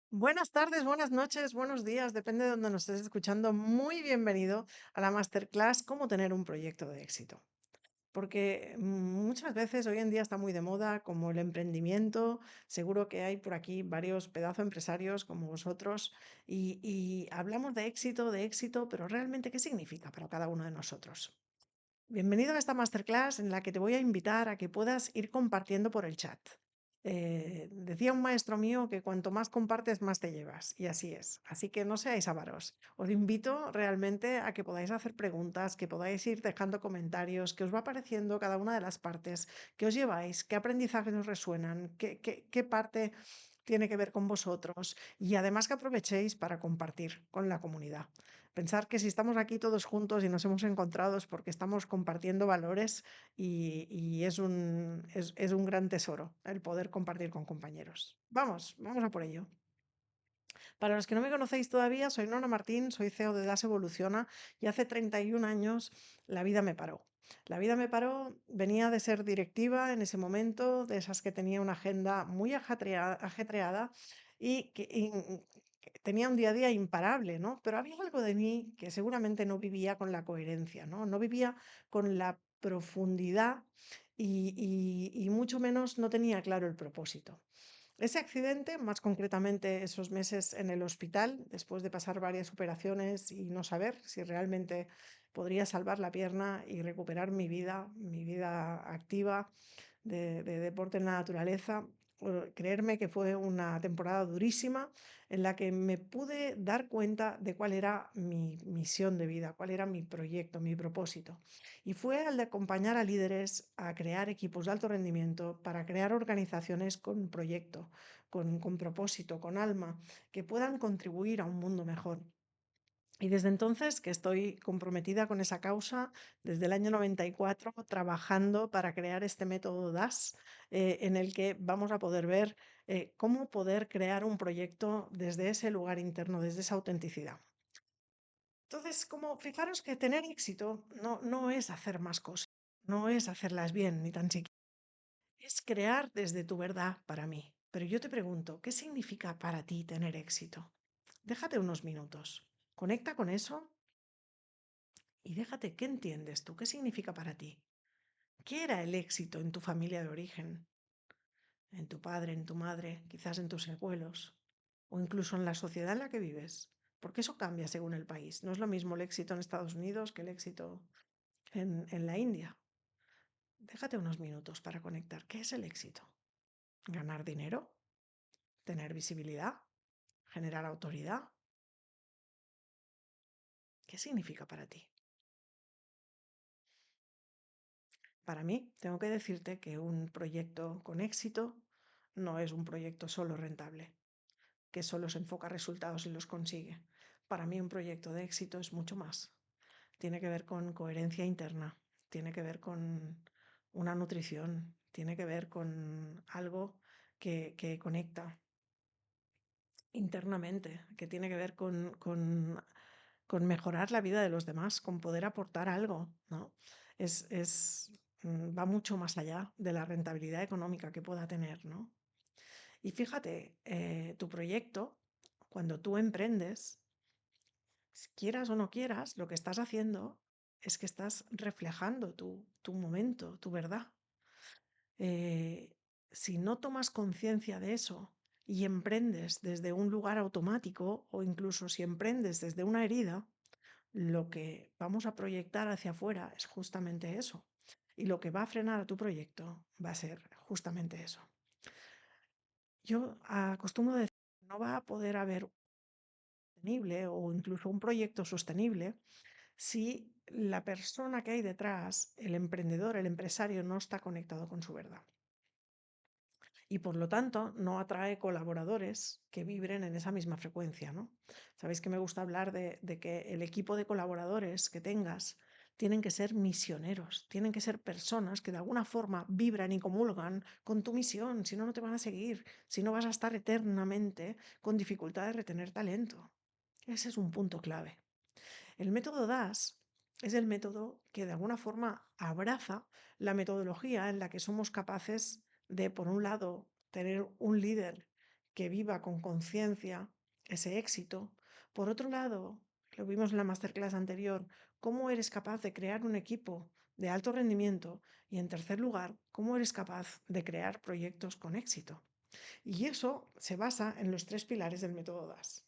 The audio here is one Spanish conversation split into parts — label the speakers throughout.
Speaker 1: Buenas tardes, buenas noches, buenos días, depende de donde nos estés escuchando. Muy bienvenido a la masterclass Cómo tener un proyecto de éxito. Porque muchas veces hoy en día está muy de moda como el emprendimiento. Seguro que hay por aquí varios pedazos empresarios como vosotros y hablamos de éxito, pero realmente ¿qué significa para cada uno de nosotros? Bienvenido a esta masterclass en la que te voy a invitar a que puedas ir compartiendo por el chat. Decía un maestro mío que cuanto más compartes, más te llevas, y así es. Así que no seáis avaros. Os invito realmente a que podáis hacer preguntas, que podáis ir dejando comentarios, que os va apareciendo cada una de las partes, que os lleváis, qué aprendizajes os resuenan, qué parte tiene que ver con vosotros y además que aprovechéis para compartir con la comunidad. Pensar que si estamos aquí todos juntos y nos hemos encontrado es porque estamos compartiendo valores y es un gran tesoro el poder compartir con compañeros. Vamos a por ello. Para los que no me conocéis todavía, soy Nona Martín, soy CEO de Das Evoluciona y hace 31 años la vida me paró. La vida me paró, venía de ser directiva en ese momento, de esas que tenía una agenda muy ajetreada y que tenía un día a día imparable, ¿no? Pero había algo de mí que seguramente no vivía con la coherencia, ¿no? No vivía con la profundidad y mucho menos no tenía claro el propósito. Ese accidente, más concretamente esos meses en el hospital, después de pasar varias operaciones y no saber si realmente podría salvar la pierna y recuperar mi vida activa de deporte en la naturaleza, creerme que fue una temporada durísima en la que me pude dar cuenta de cuál era mi misión de vida, cuál era mi proyecto, mi propósito. Y fue al de acompañar a líderes a crear equipos de alto rendimiento para crear organizaciones con proyecto, con propósito, con alma, que puedan contribuir a un mundo mejor. Y desde entonces que estoy comprometida con esa causa, desde el año 94, trabajando para crear este método DAS, en el que vamos a poder ver cómo poder crear un proyecto desde ese lugar interno, desde esa autenticidad. Entonces, como fijaros que tener éxito no es hacer más cosas, no es hacerlas bien, ni tan siquiera. Es crear desde tu verdad para mí. Pero yo te pregunto, ¿qué significa para ti tener éxito? Déjate unos minutos. Conecta con eso y déjate, ¿qué entiendes tú? ¿Qué significa para ti? ¿Qué era el éxito en tu familia de origen? ¿En tu padre, en tu madre, quizás en tus abuelos? ¿O incluso en la sociedad en la que vives? Porque eso cambia según el país. No es lo mismo el éxito en Estados Unidos que el éxito en la India. Déjate unos minutos para conectar. ¿Qué es el éxito? ¿Ganar dinero? ¿Tener visibilidad? ¿Generar autoridad? ¿Qué significa para ti? Para mí, tengo que decirte que un proyecto con éxito no es un proyecto solo rentable, que solo se enfoca a resultados y los consigue. Para mí un proyecto de éxito es mucho más. Tiene que ver con coherencia interna, tiene que ver con una nutrición, tiene que ver con algo que conecta internamente, que tiene que ver con mejorar la vida de los demás, con poder aportar algo, ¿no? Va mucho más allá de la rentabilidad económica que pueda tener, ¿no? Y fíjate, tu proyecto, cuando tú emprendes, quieras o no quieras, lo que estás haciendo es que estás reflejando tu momento, tu verdad. Eh, si no tomas conciencia de eso y emprendes desde un lugar automático o incluso si emprendes desde una herida, lo que vamos a proyectar hacia afuera es justamente eso. Y lo que va a frenar a tu proyecto va a ser justamente eso. Yo acostumbro decir que no va a poder haber sostenible o incluso un proyecto sostenible si la persona que hay detrás, el emprendedor, el empresario, no está conectado con su verdad. Y por lo tanto no atrae colaboradores que vibren en esa misma frecuencia, ¿no? Sabéis que me gusta hablar de que el equipo de colaboradores que tengas tienen que ser misioneros, tienen que ser personas que de alguna forma vibran y comulgan con tu misión, si no, no te van a seguir, si no vas a estar eternamente con dificultad de retener talento. Ese es un punto clave. El método DAS es el método que de alguna forma abraza la metodología en la que somos capaces de, por un lado, tener un líder que viva con conciencia ese éxito. Por otro lado, lo vimos en la masterclass anterior, cómo eres capaz de crear un equipo de alto rendimiento y, en tercer lugar, cómo eres capaz de crear proyectos con éxito. Y eso se basa en los tres pilares del método DAS.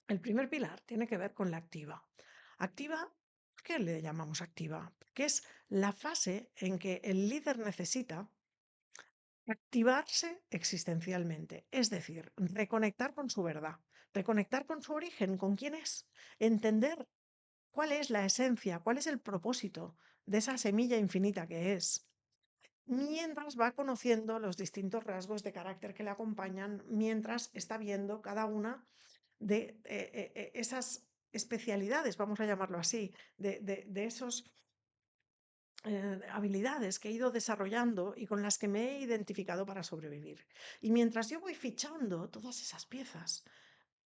Speaker 1: El primer pilar tiene que ver con la activa. Activa, ¿por qué le llamamos activa? Porque es la fase en que el líder necesita activarse existencialmente, es decir, reconectar con su verdad, reconectar con su origen, con quién es, entender cuál es la esencia, cuál es el propósito de esa semilla infinita que es, mientras va conociendo los distintos rasgos de carácter que le acompañan, mientras está viendo cada una de esas especialidades, vamos a llamarlo así, de esos habilidades que he ido desarrollando y con las que me he identificado para sobrevivir. Y mientras yo voy fichando todas esas piezas,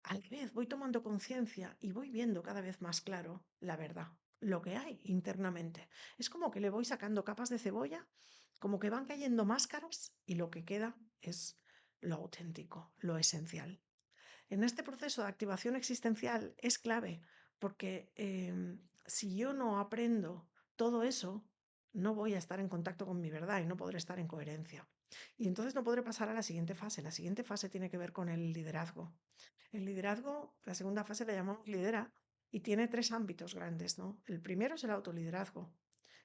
Speaker 1: a la vez voy tomando conciencia y voy viendo cada vez más claro la verdad, lo que hay internamente. Es como que le voy sacando capas de cebolla, como que van cayendo máscaras y lo que queda es lo auténtico, lo esencial. En este proceso de activación existencial es clave porque si yo no aprendo todo eso, no voy a estar en contacto con mi verdad y no podré estar en coherencia. Y entonces no podré pasar a la siguiente fase. La siguiente fase tiene que ver con el liderazgo. El liderazgo, la segunda fase la llamamos lidera y tiene tres ámbitos grandes, ¿no? El primero es el autoliderazgo.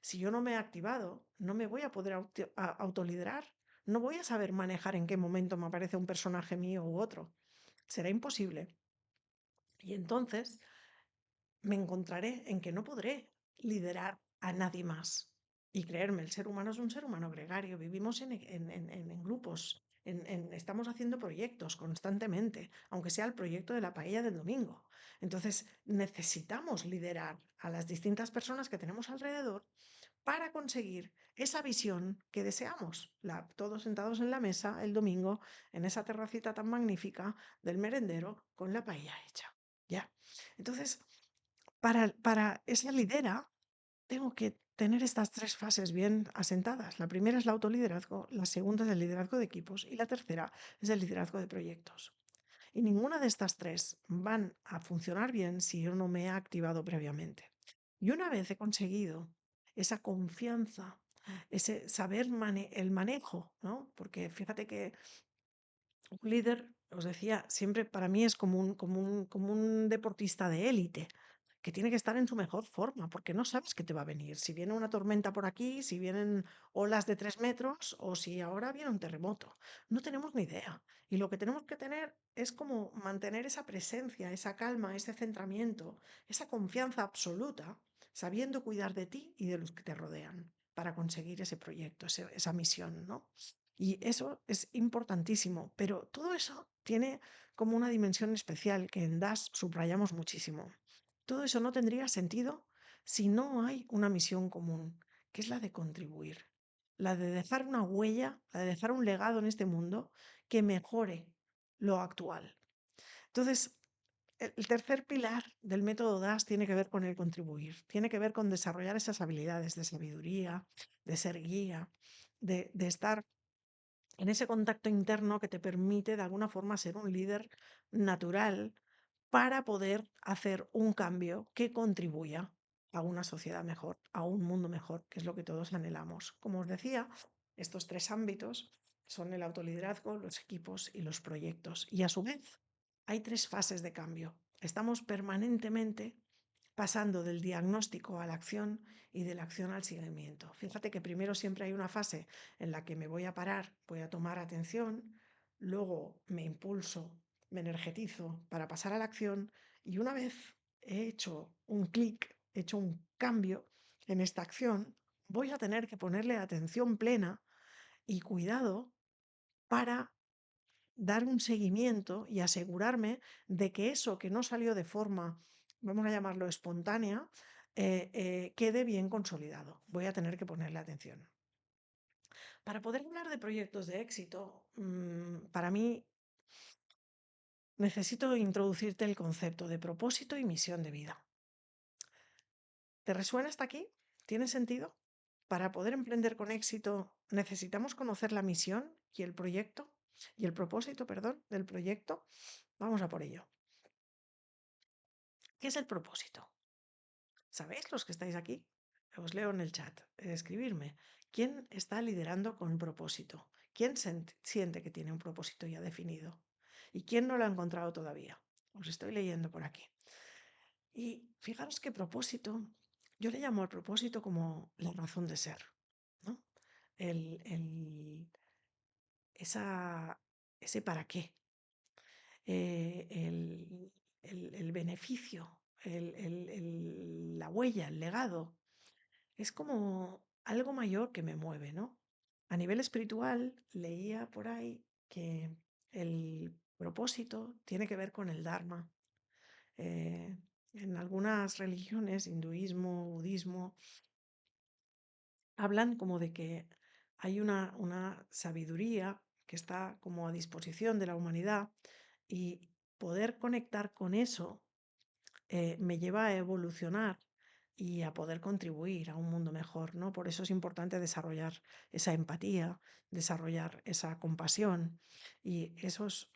Speaker 1: Si yo no me he activado, no me voy a poder autoliderar, no voy a saber manejar en qué momento me aparece un personaje mío u otro. Será imposible. Y entonces me encontraré en que no podré liderar a nadie más. Y creerme, el ser humano es un ser humano gregario, vivimos en grupos, estamos haciendo proyectos constantemente, aunque sea el proyecto de la paella del domingo. Entonces necesitamos liderar a las distintas personas que tenemos alrededor para conseguir esa visión que deseamos, todos sentados en la mesa el domingo, en esa terracita tan magnífica del merendero con la paella hecha. ¿Ya? Entonces, para esa lidera, tengo que tener estas tres fases bien asentadas. La primera es el autoliderazgo, la segunda es el liderazgo de equipos y la tercera es el liderazgo de proyectos. Y ninguna de estas tres van a funcionar bien si yo no me he activado previamente. Y una vez he conseguido esa confianza, ese saber el manejo, ¿no? Porque fíjate que un líder, os decía, siempre para mí es como un deportista de élite, que tiene que estar en su mejor forma, porque no sabes qué te va a venir. Si viene una tormenta por aquí, si vienen olas de 3 metros o si ahora viene un terremoto. No tenemos ni idea. Y lo que tenemos que tener es como mantener esa presencia, esa calma, ese centramiento, esa confianza absoluta, sabiendo cuidar de ti y de los que te rodean para conseguir ese proyecto, esa misión, ¿no? Y eso es importantísimo, pero todo eso tiene como una dimensión especial que en DAS subrayamos muchísimo. Todo eso no tendría sentido si no hay una misión común, que es la de contribuir, la de dejar una huella, la de dejar un legado en este mundo que mejore lo actual. Entonces, el tercer pilar del método DAS tiene que ver con el contribuir, tiene que ver con desarrollar esas habilidades de sabiduría, de ser guía, de estar en ese contacto interno que te permite de alguna forma ser un líder natural para poder hacer un cambio que contribuya a una sociedad mejor, a un mundo mejor, que es lo que todos anhelamos. Como os decía, estos tres ámbitos son el autoliderazgo, los equipos y los proyectos. Y a su vez, hay tres fases de cambio. Estamos permanentemente pasando del diagnóstico a la acción y de la acción al seguimiento. Fíjate que primero siempre hay una fase en la que me voy a parar, voy a tomar atención, luego me impulso, me energetizo para pasar a la acción y una vez he hecho un clic, he hecho un cambio en esta acción, voy a tener que ponerle atención plena y cuidado para dar un seguimiento y asegurarme de que eso que no salió de forma, vamos a llamarlo espontánea, quede bien consolidado. Voy a tener que ponerle atención. Para poder hablar de proyectos de éxito, para mí necesito introducirte el concepto de propósito y misión de vida. ¿Te resuena hasta aquí? ¿Tiene sentido? Para poder emprender con éxito, necesitamos conocer la misión y el proyecto. Y el propósito, perdón, del proyecto, vamos a por ello. ¿Qué es el propósito? ¿Sabéis los que estáis aquí? Os leo en el chat. Escribirme. ¿Quién está liderando con propósito? ¿Quién siente que tiene un propósito ya definido? ¿Y quién no lo ha encontrado todavía? Os estoy leyendo por aquí. Y fijaros qué propósito, yo le llamo al propósito como la razón de ser, ¿no? El, esa, ese para qué, el beneficio, la huella, el legado. Es como algo mayor que me mueve, ¿no? A nivel espiritual, leía por ahí que el propósito tiene que ver con el Dharma. Eh, en algunas religiones, hinduismo, budismo, hablan como de que hay una sabiduría que está como a disposición de la humanidad y poder conectar con eso me lleva a evolucionar y a poder contribuir a un mundo mejor, ¿no? Por eso es importante desarrollar esa empatía, desarrollar esa compasión y eso es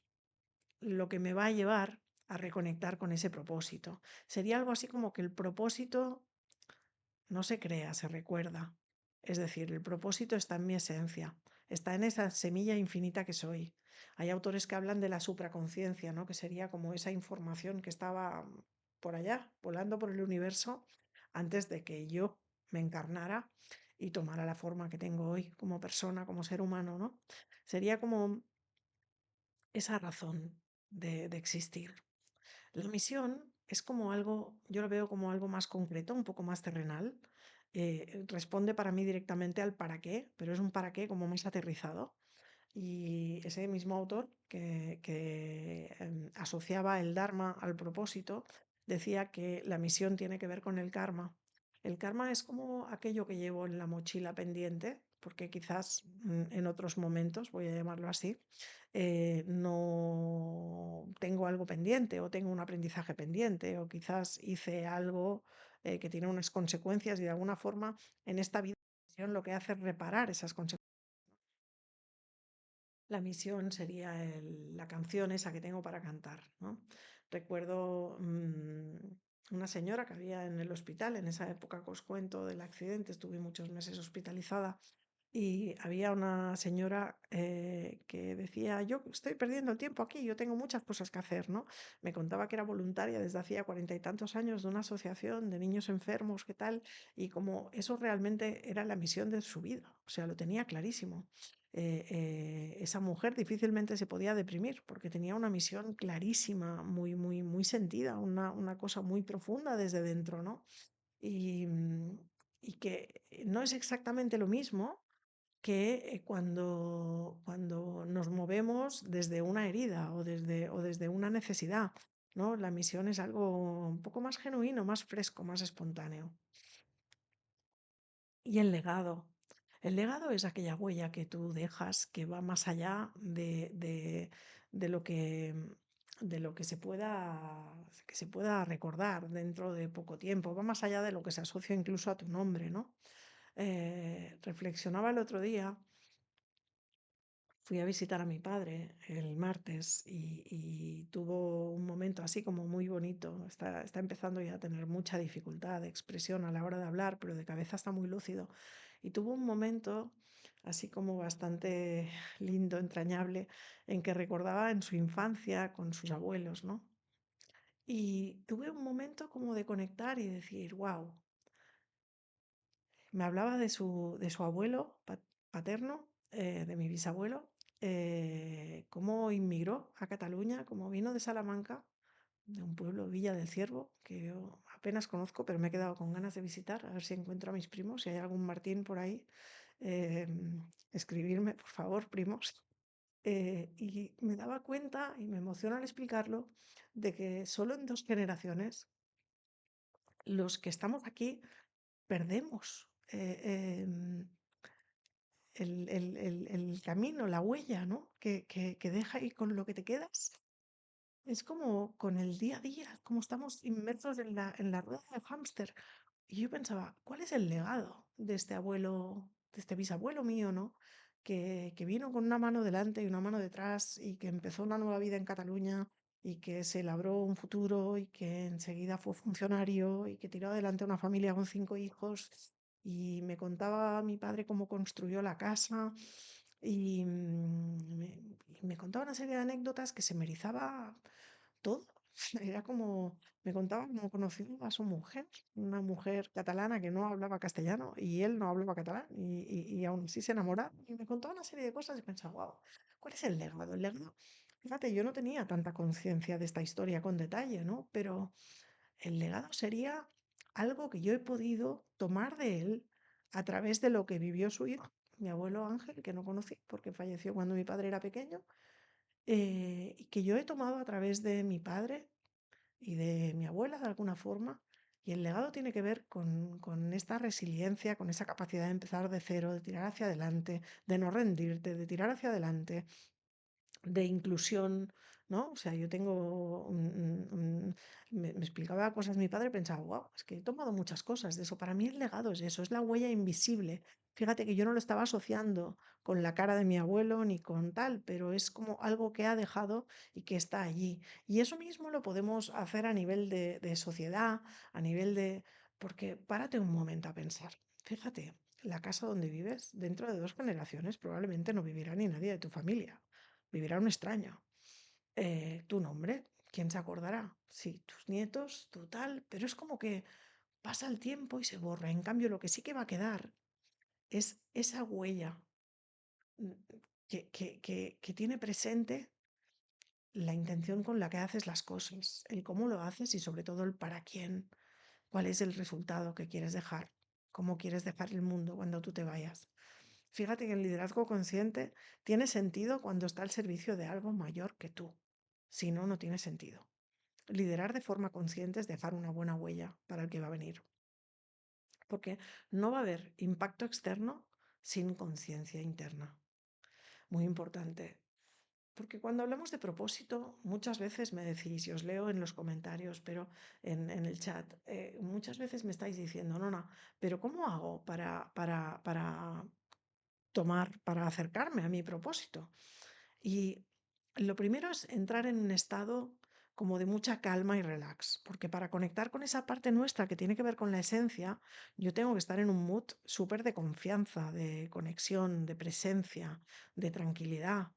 Speaker 1: lo que me va a llevar a reconectar con ese propósito. Sería algo así como que el propósito no se crea, se recuerda. Es decir, el propósito está en mi esencia, está en esa semilla infinita que soy. Hay autores que hablan de la supraconciencia, ¿no? Que sería como esa información que estaba por allá, volando por el universo, antes de que yo me encarnara y tomara la forma que tengo hoy como persona, como ser humano, ¿no? Sería como esa razón de existir. La misión es como algo, yo lo veo como algo más concreto, un poco más terrenal. Responde para mí directamente al para qué, pero es un para qué como más aterrizado. Y ese mismo autor que asociaba el Dharma al propósito decía que la misión tiene que ver con el karma. El karma es como aquello que llevo en la mochila pendiente, porque quizás en otros momentos, voy a llamarlo así, no tengo algo pendiente o tengo un aprendizaje pendiente o quizás hice algo que tiene unas consecuencias y de alguna forma en esta vida lo que hace es reparar esas consecuencias. La misión sería la canción esa que tengo para cantar, ¿no? Recuerdo una señora que había en el hospital, en esa época que os cuento del accidente, estuve muchos meses hospitalizada y había una señora que decía, yo estoy perdiendo el tiempo aquí, yo tengo muchas cosas que hacer, ¿no? Me contaba que era voluntaria desde hacía 40 y tantos años de una asociación de niños enfermos, ¿qué tal? Y como eso realmente era la misión de su vida, o sea, lo tenía clarísimo. Esa mujer difícilmente se podía deprimir porque tenía una misión clarísima, muy, muy, muy sentida, una cosa muy profunda desde dentro, ¿no? Y, y que no es exactamente lo mismo que cuando nos movemos desde una herida o desde una necesidad, ¿no? La misión es algo un poco más genuino, más fresco, más espontáneo. Y el legado. El legado es aquella huella que tú dejas que va más allá de lo que se pueda recordar dentro de poco tiempo. Va más allá de lo que se asocia incluso a tu nombre, ¿no? Reflexionaba el otro día. Fui a visitar a mi padre el martes y tuvo un momento así como muy bonito. Está empezando ya a tener mucha dificultad de expresión a la hora de hablar, pero de cabeza está muy lúcido. Y tuvo un momento así como bastante lindo, entrañable, en que recordaba en su infancia con sus abuelos, ¿no? Y tuve un momento como de conectar y decir, wow, me hablaba de su abuelo paterno, de mi bisabuelo, cómo inmigró a Cataluña, cómo vino de Salamanca, de un pueblo, Villa del Ciervo, que yo apenas conozco, pero me he quedado con ganas de visitar, a ver si encuentro a mis primos, si hay algún Martín por ahí, eh, escribirme, por favor, primos. Y me daba cuenta, y me emociona al explicarlo, de que solo en 2 generaciones los que estamos aquí perdemos el camino, la huella, ¿no? Que deja y con lo que te quedas. Es como con el día a día, como estamos inmersos en la rueda del hámster. Y yo pensaba, ¿cuál es el legado de este abuelo, de este bisabuelo mío, ¿no? que vino con una mano delante y una mano detrás y que empezó una nueva vida en Cataluña y que se labró un futuro y que enseguida fue funcionario y que tiró adelante una familia con 5 hijos y me contaba mi padre cómo construyó la casa y me contaba una serie de anécdotas que se me erizaba todo. Era como, me contaba cómo conoció a su mujer, una mujer catalana que no hablaba castellano y él no hablaba catalán y aún así se enamoraron y me contaba una serie de cosas y pensaba, wow, ¿cuál es el legado? El legado, fíjate, yo no tenía tanta conciencia de esta historia con detalle, ¿no? Pero el legado sería algo que yo he podido tomar de él a través de lo que vivió su hijo, mi abuelo Ángel, que no conocí porque falleció cuando mi padre era pequeño, y que yo he tomado a través de mi padre y de mi abuela de alguna forma. Y el legado tiene que ver con esta resiliencia, con esa capacidad de empezar de cero, de tirar hacia adelante, de no rendirte, de tirar hacia adelante, de inclusión, ¿no? O sea, yo tengo, me explicaba cosas mi padre, pensaba, wow, es que he tomado muchas cosas de eso. Para mí el legado es eso, es la huella invisible. Fíjate que yo no lo estaba asociando con la cara de mi abuelo ni con tal, pero es como algo que ha dejado y que está allí. Y eso mismo lo podemos hacer a nivel de sociedad, a nivel de... Porque párate un momento a pensar. Fíjate, la casa donde vives, dentro de 2 generaciones probablemente no vivirá ni nadie de tu familia, vivirá un extraño. Tu nombre, ¿quién se acordará? Sí, tus nietos, tu tal, pero es como que pasa el tiempo y se borra. En cambio, lo que sí que va a quedar es esa huella mm, que tiene presente la intención con la que haces las cosas, el cómo lo haces y sobre todo el para quién, cuál es el resultado que quieres dejar, cómo quieres dejar el mundo cuando tú te vayas. Fíjate que el liderazgo consciente tiene sentido cuando está al servicio de algo mayor que tú. Si no, no tiene sentido. Liderar de forma consciente es dejar una buena huella para el que va a venir, porque no va a haber impacto externo sin conciencia interna. Muy importante. Porque cuando hablamos de propósito, muchas veces me decís, y os leo en los comentarios, pero en el chat, muchas veces me estáis diciendo, no, no, pero ¿cómo hago para acercarme a mi propósito? Y lo primero es entrar en un estado como de mucha calma y relax, porque para conectar con esa parte nuestra que tiene que ver con la esencia, yo tengo que estar en un mood súper de confianza, de conexión, de presencia, de tranquilidad.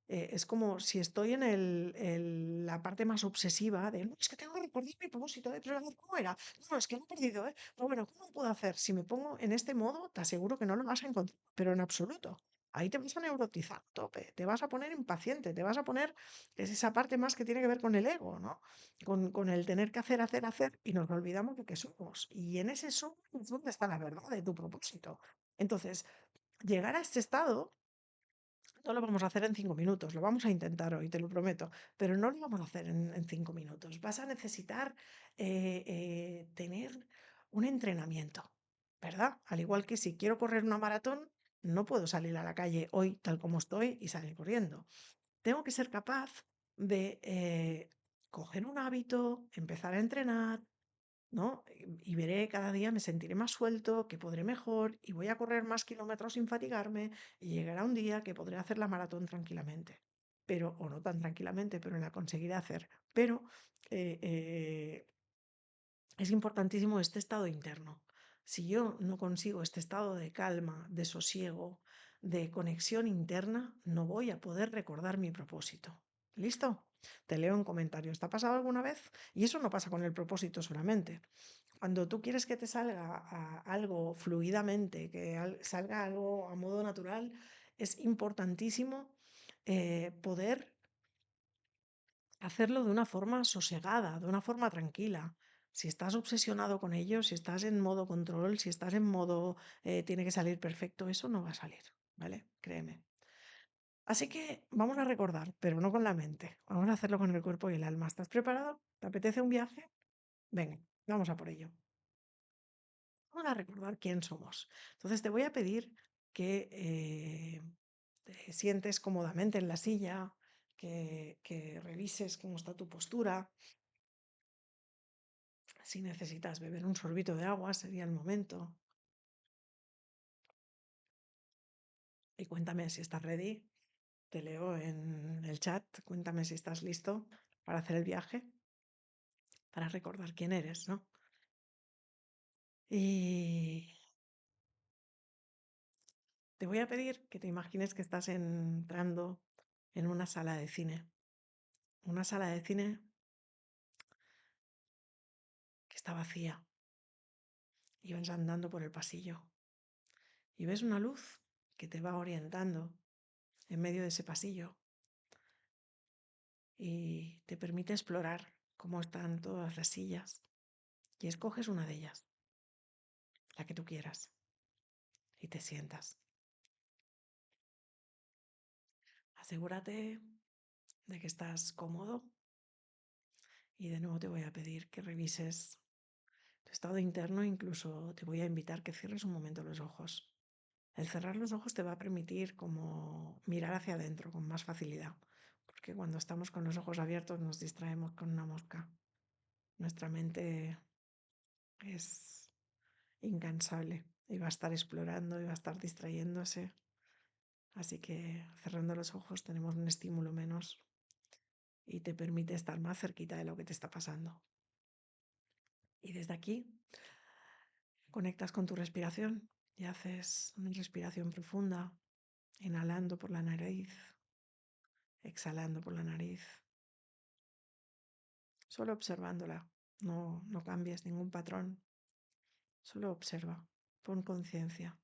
Speaker 1: Es como si estoy en la parte más obsesiva de, no, es que tengo que recordar mi propósito, pero a ver, ¿cómo era? No, es que lo he perdido, ¿eh? Pero bueno, ¿cómo puedo hacer? Si me pongo en este modo, te aseguro que no lo vas a encontrar, pero en absoluto. Ahí te vas a neurotizar a tope, te vas a poner impaciente, te vas a poner, es esa parte más que tiene que ver con el ego, ¿no? Con el tener que hacer, hacer, hacer, y nos olvidamos de que somos. Y en ese somos es donde está la verdad de tu propósito. Entonces, llegar a este estado no lo vamos a hacer en 5 minutos, lo vamos a intentar hoy, te lo prometo, pero no lo vamos a hacer en 5 minutos. Vas a necesitar tener un entrenamiento, ¿verdad? Al igual que si quiero correr una maratón, no puedo salir a la calle hoy tal como estoy y salir corriendo. Tengo que ser capaz de coger un hábito, empezar a entrenar, ¿no? Y veré cada día, me sentiré más suelto, que podré mejor y voy a correr más kilómetros sin fatigarme y llegará un día que podré hacer la maratón tranquilamente. Pero, o no tan tranquilamente, pero la conseguiré hacer. Pero eh, eh, es importantísimo este estado interno. Si yo no consigo este estado de calma, de sosiego, de conexión interna, no voy a poder recordar mi propósito. ¿Listo? Te leo en comentarios. ¿Te ha pasado alguna vez? Y eso no pasa con el propósito solamente. Cuando tú quieres que te salga algo fluidamente, que salga algo a modo natural, es importantísimo poder hacerlo de una forma sosegada, de una forma tranquila. Si estás obsesionado con ello, si estás en modo control, si estás en modo tiene que salir perfecto, eso no va a salir, ¿vale? Créeme. Así que vamos a recordar, pero no con la mente. Vamos a hacerlo con el cuerpo y el alma. ¿Estás preparado? ¿Te apetece un viaje? Venga, vamos a por ello. Vamos a recordar quién somos. Entonces te voy a pedir que te sientes cómodamente en la silla, que revises cómo está tu postura. Si necesitas beber un sorbito de agua, sería el momento. Y cuéntame si estás ready. Te leo en el chat. Cuéntame si estás listo para hacer el viaje, para recordar quién eres, ¿no? Y te voy a pedir que te imagines que estás entrando en una sala de cine. Una sala de cine que está vacía. Y vas andando por el pasillo. Y ves una luz que te va orientando en medio de ese pasillo. Y te permite explorar cómo están todas las sillas. Y escoges una de ellas, la que tú quieras. Y te sientas. Asegúrate de que estás cómodo y de nuevo te voy a pedir que revises tu estado interno, incluso te voy a invitar que cierres un momento los ojos. El cerrar los ojos te va a permitir como mirar hacia adentro con más facilidad, porque cuando estamos con los ojos abiertos nos distraemos con una mosca. Nuestra mente es incansable y va a estar explorando y va a estar distrayéndose. Así que cerrando los ojos tenemos un estímulo menos y te permite estar más cerquita de lo que te está pasando. Y desde aquí conectas con tu respiración y haces una respiración profunda, inhalando por la nariz, exhalando por la nariz, solo observándola. No cambies ningún patrón, solo observa, pon conciencia.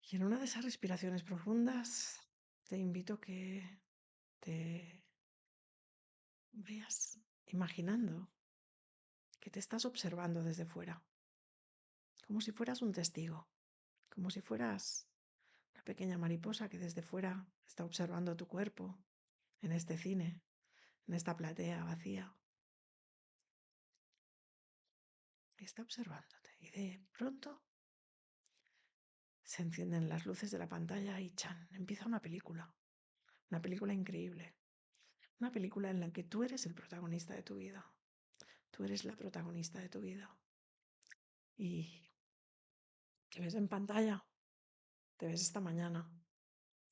Speaker 1: Y en una de esas respiraciones profundas te invito a que te veas imaginando que te estás observando desde fuera, como si fueras un testigo, como si fueras una pequeña mariposa que desde fuera está observando tu cuerpo en este cine, en esta platea vacía. Está observándote y de pronto se encienden las luces de la pantalla y ¡chan! Empieza una película increíble, una película en la que tú eres el protagonista de tu vida, tú eres la protagonista de tu vida. Y te ves en pantalla, te ves esta mañana,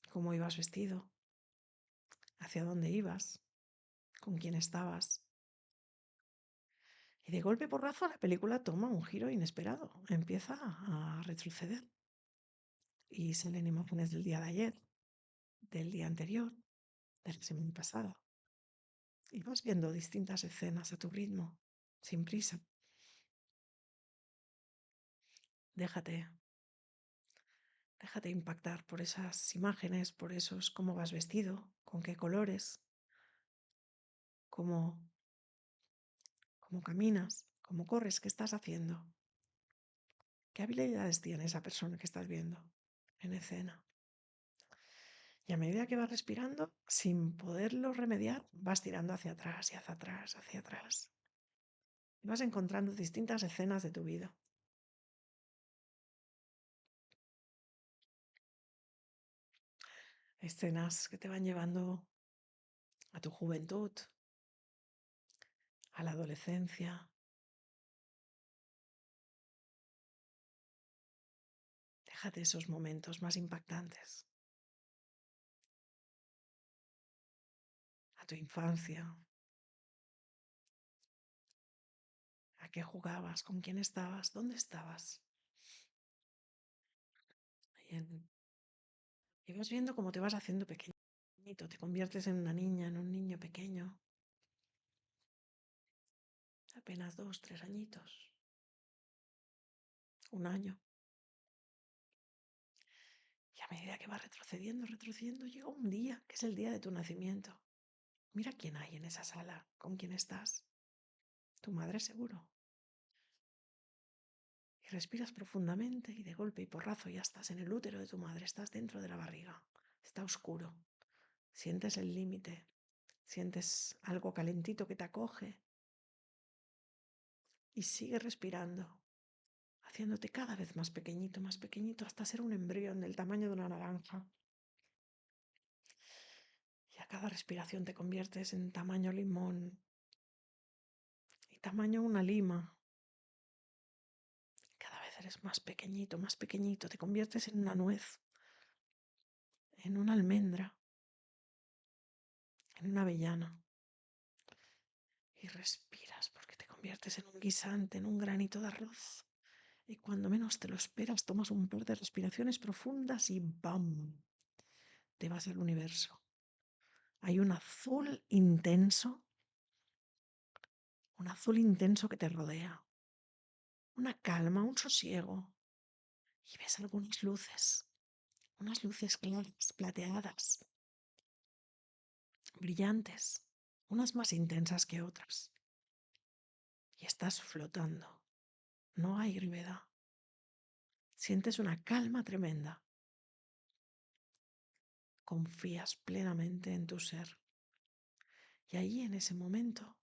Speaker 1: cómo ibas vestido, hacia dónde ibas, con quién estabas. Y de golpe porrazo la película toma un giro inesperado, empieza a retroceder y salen imágenes del día de ayer, del día anterior, de la semana pasada. Y vas viendo distintas escenas a tu ritmo, sin prisa. Déjate, déjate impactar por esas imágenes, por esos cómo vas vestido, con qué colores, cómo, cómo caminas, cómo corres, qué estás haciendo. ¿Qué habilidades tiene esa persona que estás viendo en escena? Y a medida que vas respirando, sin poderlo remediar, vas tirando hacia atrás y hacia atrás, hacia atrás. Y vas encontrando distintas escenas de tu vida. Escenas que te van llevando a tu juventud, a la adolescencia. Déjate esos momentos más impactantes. A tu infancia. ¿A qué jugabas? ¿Con quién estabas? ¿Dónde estabas? Y, y vas viendo cómo te vas haciendo pequeñito. Te conviertes en una niña, en un niño pequeño. Apenas 2, 3 añitos. Un año. Y a medida que vas retrocediendo, retrocediendo, llega un día, que es el día de tu nacimiento. Mira quién hay en esa sala, con quién estás. Tu madre seguro. Y respiras profundamente y de golpe y porrazo ya estás en el útero de tu madre, estás dentro de la barriga. Está oscuro. Sientes el límite. Sientes algo calentito que te acoge. Y sigues respirando, haciéndote cada vez más pequeñito, hasta ser un embrión del tamaño de una naranja. Y a cada respiración te conviertes en tamaño limón y tamaño una lima. Cada vez eres más pequeñito, te conviertes en una nuez, en una almendra, en una avellana. Y respiras porque te conviertes en un guisante, en un granito de arroz. Y cuando menos te lo esperas, tomas un par de respiraciones profundas y ¡bam! Te vas al universo. Hay un azul intenso que te rodea, una calma, un sosiego. Y ves algunas luces, unas luces claras, plateadas, brillantes, unas más intensas que otras. Y estás flotando. No hay gravedad. Sientes una calma tremenda. Confías plenamente en tu ser. Y ahí en ese momento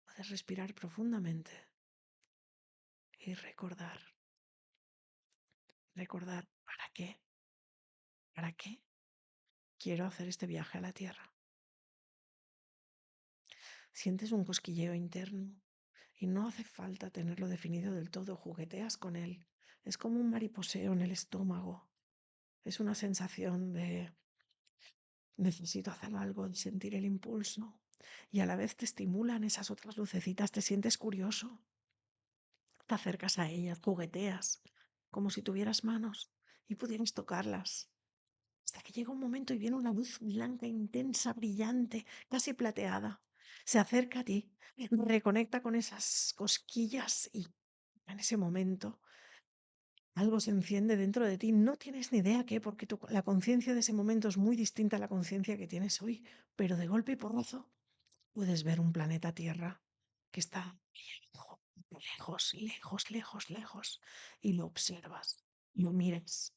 Speaker 1: puedes respirar profundamente y recordar para qué quiero hacer este viaje a la Tierra. Sientes un cosquilleo interno y no hace falta tenerlo definido del todo, jugueteas con él. Es como un mariposeo en el estómago. Es una sensación de necesito hacer algo, de sentir el impulso. Y a la vez te estimulan esas otras lucecitas, te sientes curioso. Te acercas a ellas, jugueteas, como si tuvieras manos y pudieras tocarlas. Hasta que llega un momento y viene una luz blanca, intensa, brillante, casi plateada. Se acerca a ti, reconecta con esas cosquillas y en ese momento algo se enciende dentro de ti. No tienes ni idea qué, porque la conciencia de ese momento es muy distinta a la conciencia que tienes hoy. Pero de golpe y porrazo puedes ver un planeta Tierra que está lejos, lejos, lejos, lejos. Y lo observas, lo miras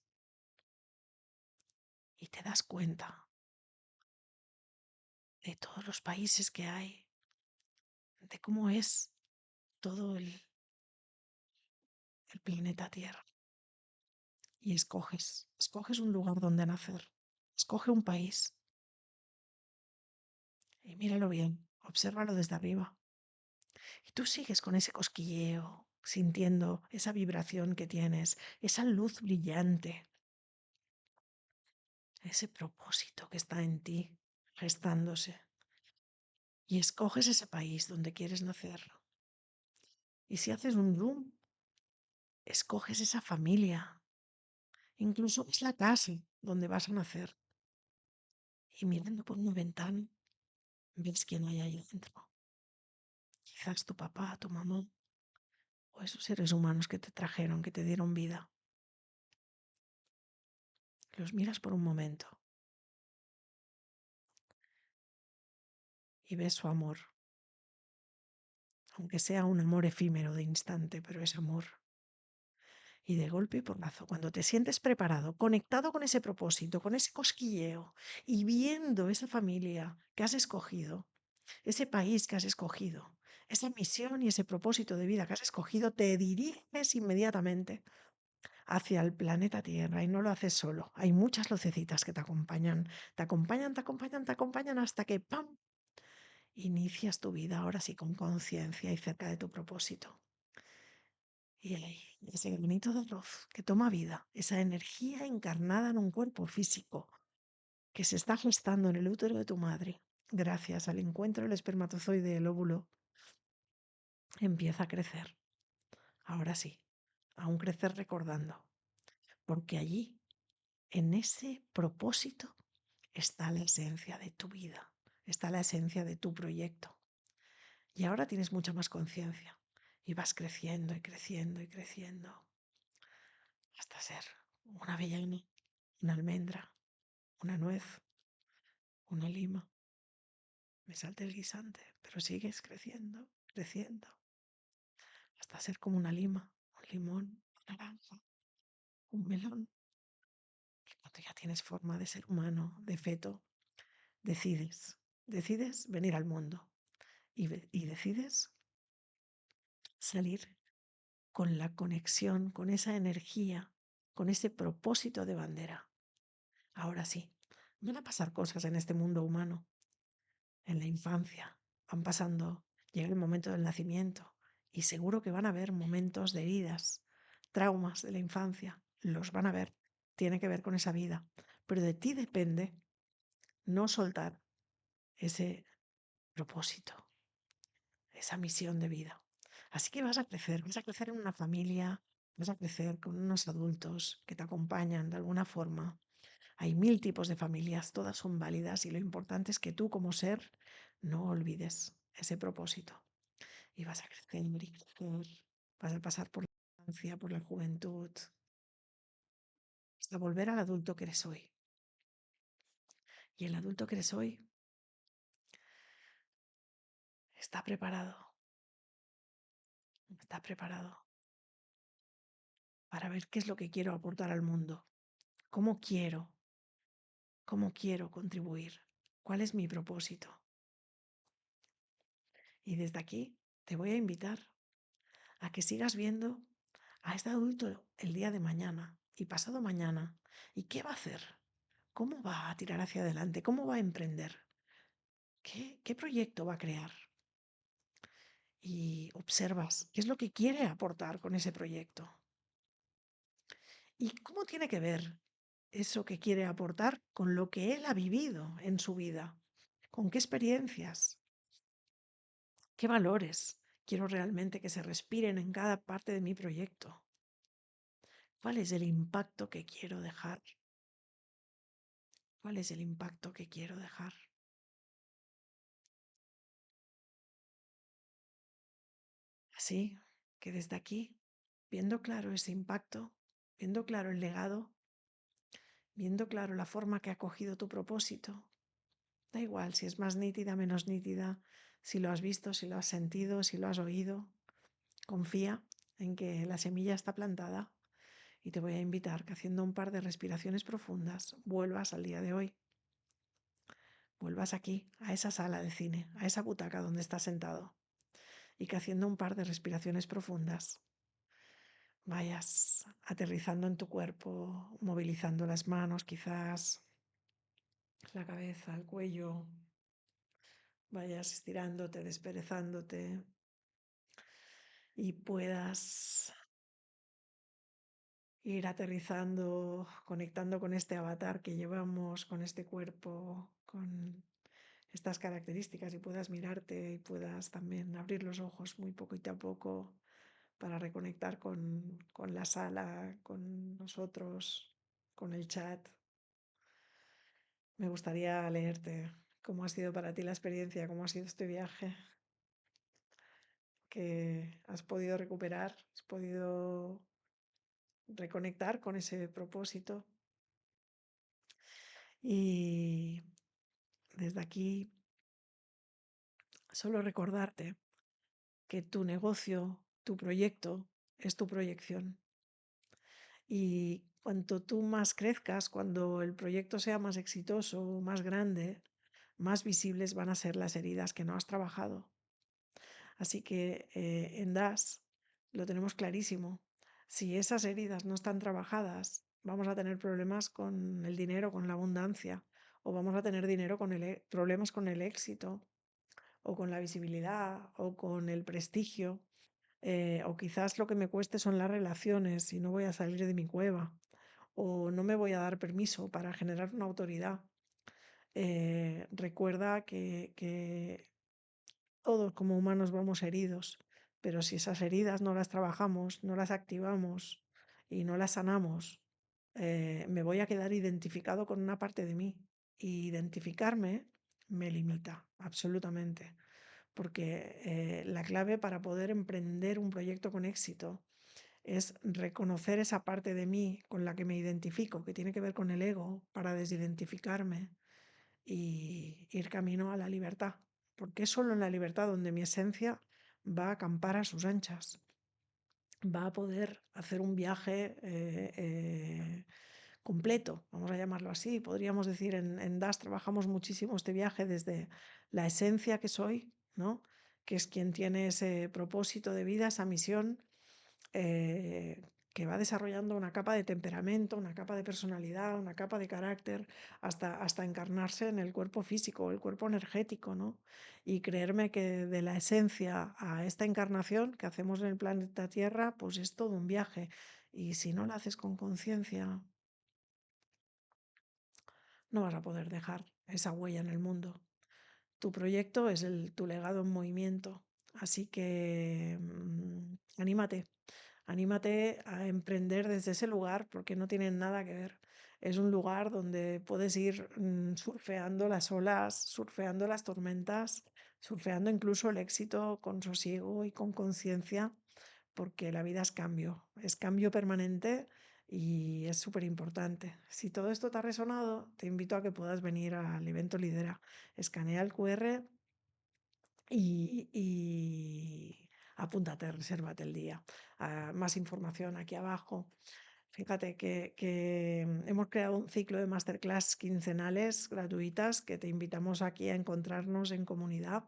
Speaker 1: y te das cuenta de todos los países que hay, de cómo es todo el planeta Tierra. Y escoges un lugar donde nacer, escoge un país y míralo bien, obsérvalo desde arriba. Y tú sigues con ese cosquilleo, sintiendo esa vibración que tienes, esa luz brillante, ese propósito que está en ti, gestándose. Y escoges ese país donde quieres nacer. Y si haces un zoom, escoges esa familia. Incluso es la casa donde vas a nacer. Y mirando por una ventana, ves quién hay ahí dentro. Quizás tu papá, tu mamá, o esos seres humanos que te trajeron, que te dieron vida. Los miras por un momento y ves su amor, aunque sea un amor efímero de instante, pero es amor. Y de golpe y porrazo, cuando te sientes preparado, conectado con ese propósito, con ese cosquilleo y viendo esa familia que has escogido, ese país que has escogido, esa misión y ese propósito de vida que has escogido, te diriges inmediatamente hacia el planeta Tierra y no lo haces solo. Hay muchas lucecitas que te acompañan, te acompañan, te acompañan, te acompañan hasta que ¡pam! Inicias tu vida ahora sí con conciencia y cerca de tu propósito. Y ahí, ese granito de arroz que toma vida, esa energía encarnada en un cuerpo físico que se está gestando en el útero de tu madre, gracias al encuentro del espermatozoide y el óvulo, empieza a crecer. Ahora sí, aún crecer recordando, porque allí, en ese propósito, está la esencia de tu vida, está la esencia de tu proyecto. Y ahora tienes mucha más conciencia y vas creciendo y creciendo y creciendo hasta ser una avellana, una almendra, una nuez, una lima. Me salta el guisante, pero sigues creciendo, creciendo, hasta ser como una lima, un limón, una naranja, un melón. Y cuando ya tienes forma de ser humano, de feto, decides venir al mundo y decides salir con la conexión, con esa energía, con ese propósito de bandera. Ahora sí, van a pasar cosas en este mundo humano, en la infancia, van pasando, llega el momento del nacimiento y seguro que van a haber momentos de heridas, traumas de la infancia, los van a ver, tiene que ver con esa vida, pero de ti depende no soltar ese propósito, esa misión de vida. Así que vas a crecer en una familia, vas a crecer con unos adultos que te acompañan de alguna forma. Hay mil tipos de familias, todas son válidas y lo importante es que tú como ser no olvides ese propósito. Y vas a crecer y crecer, vas a pasar por la infancia, por la juventud, hasta volver al adulto que eres hoy. Y el adulto que eres hoy está preparado, está preparado para ver qué es lo que quiero aportar al mundo, cómo quiero, cómo quiero contribuir, cuál es mi propósito. Y desde aquí te voy a invitar a que sigas viendo a este adulto el día de mañana y pasado mañana. ¿Y qué va a hacer? ¿Cómo va a tirar hacia adelante? ¿Cómo va a emprender? ¿Qué proyecto va a crear? Y observas qué es lo que quiere aportar con ese proyecto. ¿Y cómo tiene que ver eso que quiere aportar con lo que él ha vivido en su vida? ¿Con qué experiencias? ¿Qué valores quiero realmente que se respiren en cada parte de mi proyecto? ¿Cuál es el impacto que quiero dejar? ¿Cuál es el impacto que quiero dejar? Así que desde aquí, viendo claro ese impacto, viendo claro el legado, viendo claro la forma que ha cogido tu propósito, da igual si es más nítida, menos nítida, si lo has visto, si lo has sentido, si lo has oído, confía en que la semilla está plantada y te voy a invitar que haciendo un par de respiraciones profundas vuelvas al día de hoy, vuelvas aquí, a esa sala de cine, a esa butaca donde estás sentado y que haciendo un par de respiraciones profundas vayas aterrizando en tu cuerpo, movilizando las manos, quizás la cabeza, el cuello, vayas estirándote, desperezándote y puedas ir aterrizando, conectando con este avatar que llevamos, con este cuerpo, con estas características y puedas mirarte y puedas también abrir los ojos muy poquito a poco para reconectar con la sala, con nosotros, con el chat. Me gustaría leerte cómo ha sido para ti la experiencia, cómo ha sido este viaje, que has podido recuperar, has podido reconectar con ese propósito. Y desde aquí, solo recordarte que tu negocio, tu proyecto, es tu proyección. Y cuanto tú más crezcas, cuando el proyecto sea más exitoso, más grande, más visibles van a ser las heridas que no has trabajado. Así que en DAS lo tenemos clarísimo. Si esas heridas no están trabajadas, vamos a tener problemas con el dinero, con la abundancia, o vamos a tener dinero con problemas con el éxito, o con la visibilidad, o con el prestigio, o quizás lo que me cueste son las relaciones y no voy a salir de mi cueva, o no me voy a dar permiso para generar una autoridad. Recuerda que todos como humanos vamos heridos, pero si esas heridas no las trabajamos, no las activamos y no las sanamos, me voy a quedar identificado con una parte de mí. Y identificarme me limita absolutamente, porque la clave para poder emprender un proyecto con éxito es reconocer esa parte de mí con la que me identifico, que tiene que ver con el ego, para desidentificarme y ir camino a la libertad, porque es solo en la libertad donde mi esencia va a acampar a sus anchas, va a poder hacer un viaje completo, vamos a llamarlo así. Podríamos decir, en DAS trabajamos muchísimo este viaje desde la esencia que soy, ¿no? Que es quien tiene ese propósito de vida, esa misión, que va desarrollando una capa de temperamento, una capa de personalidad, una capa de carácter, hasta encarnarse en el cuerpo físico, el cuerpo energético, ¿no? Y creerme que de la esencia a esta encarnación que hacemos en el planeta Tierra, pues es todo un viaje. Y si no lo haces con conciencia, no vas a poder dejar esa huella en el mundo. Tu proyecto es tu legado en movimiento. Así que anímate, anímate a emprender desde ese lugar porque no tiene nada que ver. Es un lugar donde puedes ir surfeando las olas, surfeando las tormentas, surfeando incluso el éxito con sosiego y con conciencia, porque la vida es cambio permanente y es súper importante. Si todo esto te ha resonado, te invito a que puedas venir al evento Lidera. Escanea el QR y apúntate, resérvate el día. Más información aquí abajo. Fíjate que hemos creado un ciclo de masterclass quincenales gratuitas que te invitamos aquí a encontrarnos en comunidad.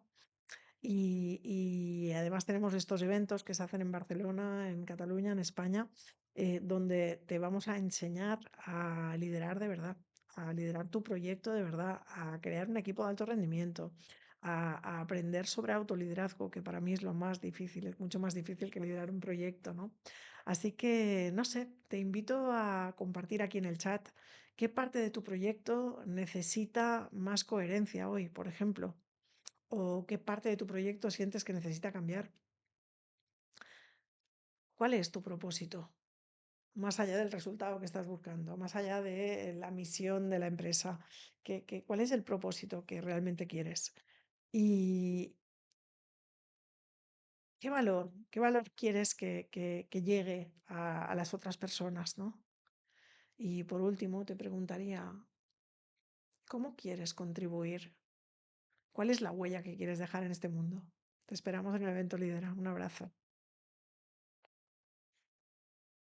Speaker 1: Y además tenemos estos eventos que se hacen en Barcelona, en Cataluña, en España, donde te vamos a enseñar a liderar de verdad, a liderar tu proyecto de verdad, a crear un equipo de alto rendimiento, a aprender sobre autoliderazgo, que para mí es lo más difícil, es mucho más difícil que liderar un proyecto, ¿no? Así que, no sé, te invito a compartir aquí en el chat qué parte de tu proyecto necesita más coherencia hoy, por ejemplo. ¿O qué parte de tu proyecto sientes que necesita cambiar? ¿Cuál es tu propósito? Más allá del resultado que estás buscando, más allá de la misión de la empresa, ¿cuál es el propósito que realmente quieres? ¿Y qué valor quieres que llegue a las otras personas, ¿no? Y por último, te preguntaría, ¿cómo quieres contribuir? ¿Cuál es la huella que quieres dejar en este mundo? Te esperamos en el evento Lidera. Un abrazo.